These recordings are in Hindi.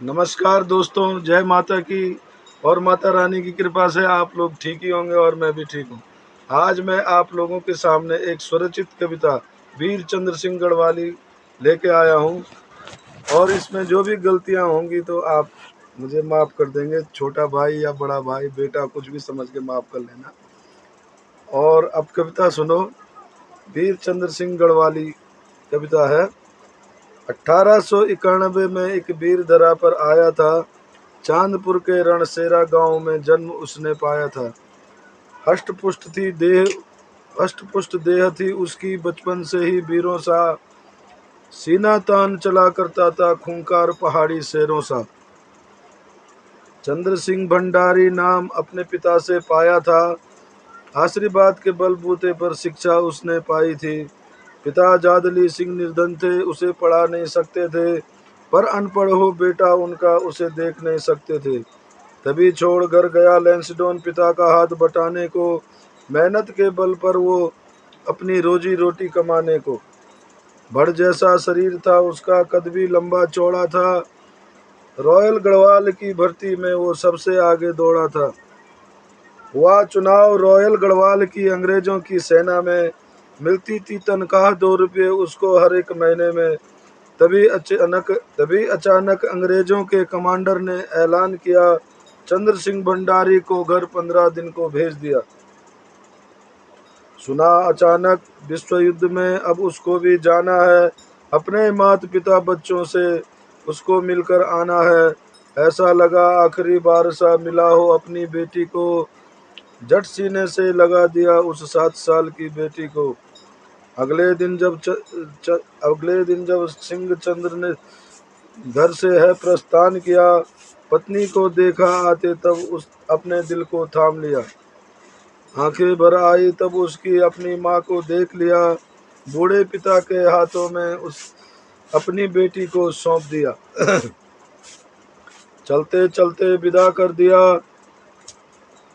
नमस्कार दोस्तों, जय माता की। और माता रानी की कृपा से आप लोग ठीक ही होंगे और मैं भी ठीक हूँ। आज मैं आप लोगों के सामने एक स्वरचित कविता वीर चंद्र सिंह गढ़वाली लेके आया हूँ। और इसमें जो भी गलतियाँ होंगी तो आप मुझे माफ़ कर देंगे। छोटा भाई या बड़ा भाई, बेटा, कुछ भी समझ के माफ़ कर लेना। और अब कविता सुनो। वीर चंद्र सिंह गढ़वाली कविता है। 1891 में एक वीर धरा पर आया था। चांदपुर के रणसेरा गांव में जन्म उसने पाया था। हष्ट पुष्ट देह थी उसकी, बचपन से ही वीरों सा सीना तान चला करता था, खूंखार पहाड़ी शेरों सा। चंद्र सिंह भंडारी नाम अपने पिता से पाया था। आशीर्वाद के बलबूते पर शिक्षा उसने पाई थी। पिता जादली सिंह निर्धन थे, उसे पढ़ा नहीं सकते थे, पर अनपढ़ हो बेटा उनका उसे देख नहीं सकते थे। तभी छोड़ कर गया लैंसडॉन पिता का हाथ बटाने को, मेहनत के बल पर वो अपनी रोजी रोटी कमाने को। भड़ जैसा शरीर था उसका, कद भी लंबा चौड़ा था। रॉयल गढ़वाल की भर्ती में वो सबसे आगे दौड़ा था। हुआ चुनाव रॉयल गढ़वाल की, अंग्रेजों की सेना में मिलती थी तनख्वाह 2 रुपये उसको हर एक महीने में। तभी अचानक अंग्रेजों के कमांडर ने ऐलान किया, चंद्र सिंह भंडारी को घर 15 दिन को भेज दिया। सुना अचानक विश्व युद्ध में अब उसको भी जाना है, अपने माता पिता बच्चों से उसको मिलकर आना है। ऐसा लगा आखिरी बार सा मिला हो अपनी बेटी को, झट सीने से लगा दिया उस 7 साल की बेटी को। अगले दिन जब सिंह चंद्र ने घर से है प्रस्थान किया, पत्नी को देखा आते तब उस अपने दिल को थाम लिया। आंखें भर आई तब उसकी अपनी माँ को देख लिया। बूढ़े पिता के हाथों में उस अपनी बेटी को सौंप दिया। चलते चलते विदा कर दिया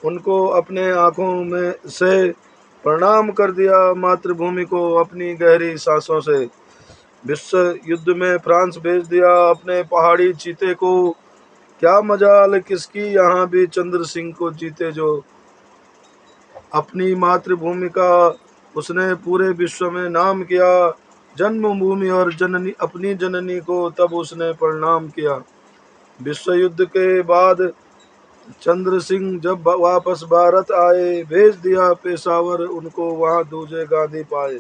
उनको, अपने आंखों में से प्रणाम कर दिया मातृभूमि को अपनी गहरी सांसों से। विश्व युद्ध में फ्रांस भेज दिया अपने पहाड़ी चीते को, क्या मजाल किसकी यहाँ भी चंद्र सिंह को जीते जो। अपनी मातृभूमि का उसने पूरे विश्व में नाम किया, जन्मभूमि और जननी अपनी जननी को तब उसने प्रणाम किया। विश्व युद्ध के बाद चंद्र सिंह जब वापस भारत आए, भेज दिया पेशावर उनको, वहां दूजे गांधी पाए।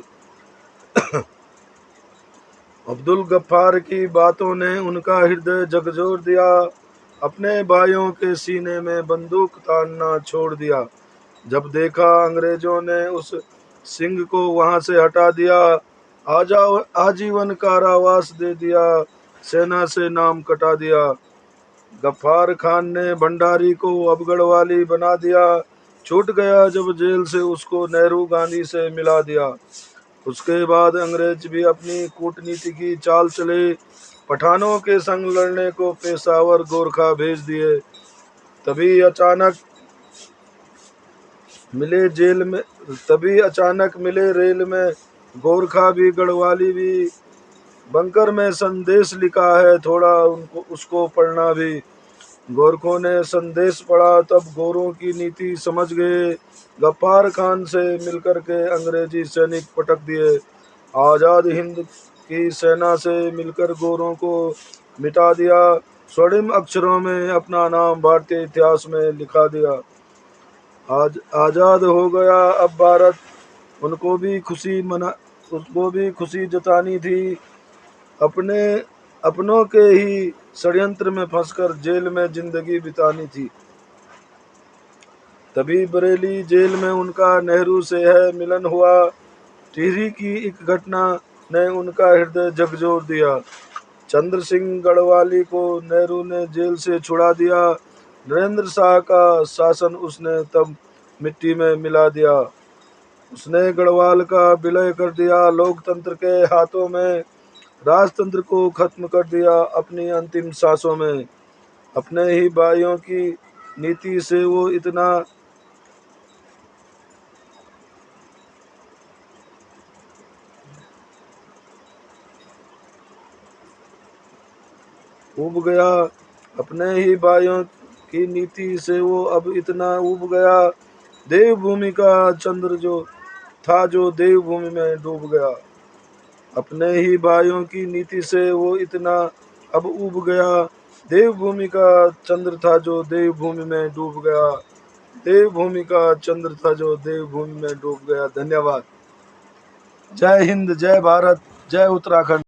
अब्दुल गफ्फार की बातों ने उनका हृदय झकझोर दिया, अपने भाइयों के सीने में बंदूक तानना छोड़ दिया। जब देखा अंग्रेजों ने उस सिंह को वहां से हटा दिया, आजीवन कारावास दे दिया, सेना से नाम कटा दिया। गफ्फार खान ने भंडारी को अब गढ़वाली बना दिया, छूट गया जब जेल से उसको नेहरू गांधी से मिला दिया। उसके बाद अंग्रेज भी अपनी कूटनीति की चाल चले, पठानों के संग लड़ने को पेशावर गोरखा भेज दिए। तभी अचानक मिले जेल में तभी अचानक मिले रेल में गोरखा भी गढ़वाली भी। बंकर में संदेश लिखा है, थोड़ा उनको उसको पढ़ना भी। गोरखों ने संदेश पढ़ा तब गोरों की नीति समझ गए, गफ्फार खान से मिलकर के अंग्रेजी सैनिक पटक दिए। आज़ाद हिंद की सेना से मिलकर गोरों को मिटा दिया, स्वर्णिम अक्षरों में अपना नाम भारतीय इतिहास में लिखा दिया। आज आज़ाद हो गया अब भारत, उसको भी खुशी जतानी थी। अपने अपनों के ही षड्यंत्र में फंसकर जेल में जिंदगी बितानी थी। तभी बरेली जेल में उनका नेहरू से है मिलन हुआ, टिहरी की एक घटना ने उनका हृदय झकझोर दिया। चंद्र सिंह गढ़वाली को नेहरू ने जेल से छुड़ा दिया, नरेंद्र शाह का शासन उसने तब मिट्टी में मिला दिया। उसने गढ़वाल का विलय कर दिया, लोकतंत्र के हाथों में राजतंत्र को खत्म कर दिया अपनी अंतिम सांसों में। अपने ही भाइयों की नीति से वो इतना उब गया अपने ही भाइयों की नीति से वो अब इतना उब गया, देवभूमि का चंद्र जो था जो देवभूमि में डूब गया। अपने ही भाइयों की नीति से वो इतना अब उब गया, देवभूमि का चंद्र था जो देवभूमि में डूब गया। देवभूमि का चंद्र था जो देवभूमि में डूब गया। धन्यवाद। जय हिंद, जय भारत, जय उत्तराखंड।